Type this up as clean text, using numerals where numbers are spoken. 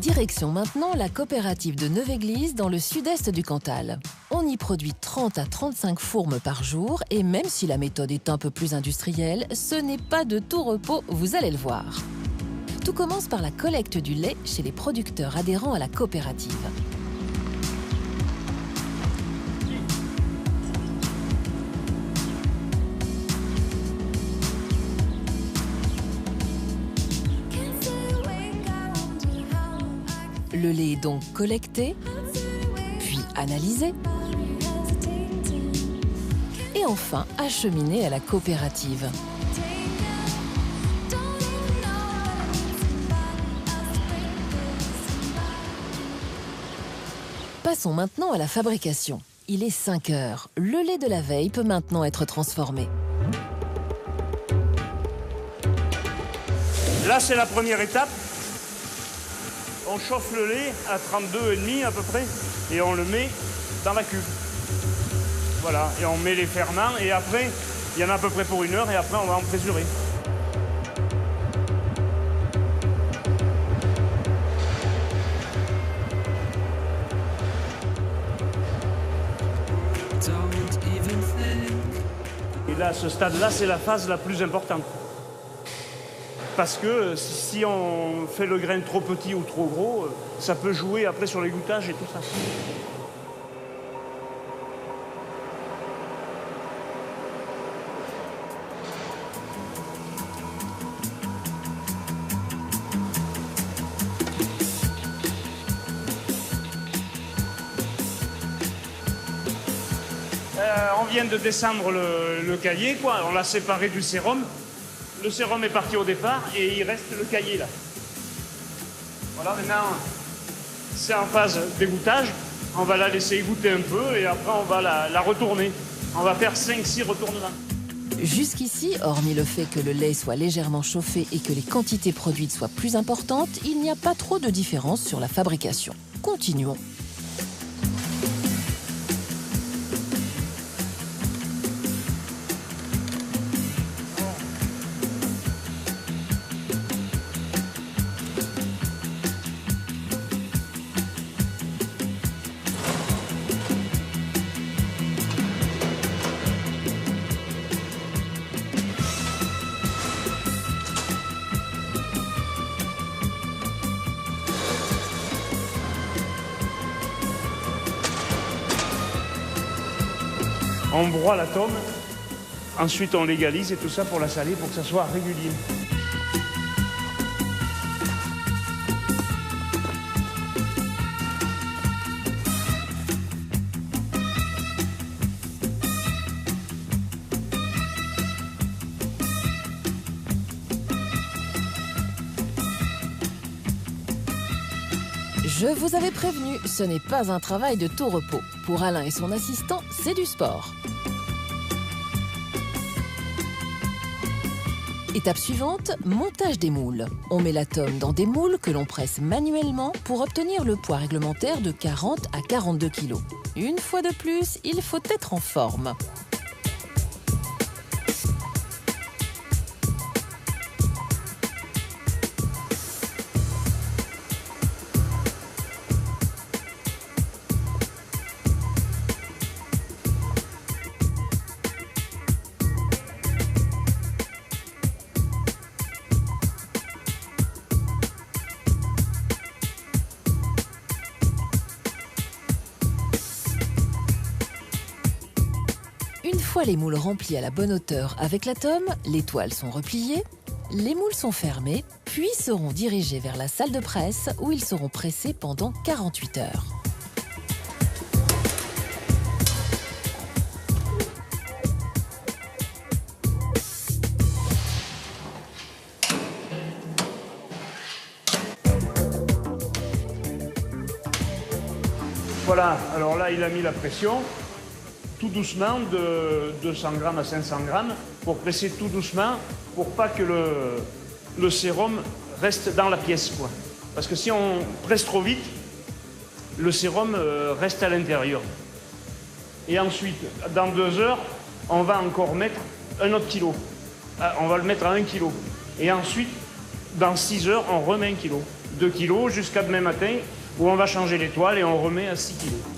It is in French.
Direction maintenant la coopérative de Neuve-Église dans le sud-est du Cantal. On y produit 30 à 35 fourmes par jour et même si la méthode est un peu plus industrielle, ce n'est pas de tout repos, vous allez le voir. Tout commence par la collecte du lait chez les producteurs adhérents à la coopérative. Le lait est donc collecté, puis analysé, et enfin acheminé à la coopérative. Passons maintenant à la fabrication. Il est 5 heures. Le lait de la veille peut maintenant être transformé. Là, c'est la première étape. On chauffe le lait à 32,5 à peu près et on le met dans la cuve. Voilà, et on met les ferments et après, il y en a à peu près pour 1 heure et après on va en présurer. Et là, ce stade-là, c'est la phase la plus importante. Parce que si on fait le grain trop petit ou trop gros, ça peut jouer après sur les goûtages et tout ça. On vient de descendre le cahier, quoi. On l'a séparé du sérum. Le sérum est parti au départ et il reste le cahier là. Voilà, maintenant c'est en phase d'égouttage. On va la laisser égoutter un peu et après on va la retourner. On va faire 5-6 retournements. Jusqu'ici, hormis le fait que le lait soit légèrement chauffé et que les quantités produites soient plus importantes, il n'y a pas trop de différence sur la fabrication. Continuons. On broie la tome, ensuite on légalise et tout ça pour la saler pour que ça soit régulier. Je vous avais prévenu, ce n'est pas un travail de tout repos. Pour Alain et son assistant, c'est du sport. Étape suivante, montage des moules. On met la tome dans des moules que l'on presse manuellement pour obtenir le poids réglementaire de 40 à 42 kg. Une fois de plus, il faut être en forme. Une fois les moules remplis à la bonne hauteur avec la tome, les toiles sont repliées, les moules sont fermés, puis seront dirigés vers la salle de presse où ils seront pressés pendant 48 heures. Voilà, alors là il a mis la pression. Tout doucement, de 200 grammes à 500 grammes, pour presser tout doucement, pour pas que le sérum reste dans la pièce, quoi. Parce que si on presse trop vite, le sérum reste à l'intérieur. Et ensuite, dans 2 heures, on va encore mettre un autre kilo. On va le mettre à 1 kilo. Et ensuite, dans 6 heures, on remet 1 kilo. 2 kg jusqu'à demain matin où on va changer l'étoile et on remet à 6 kg.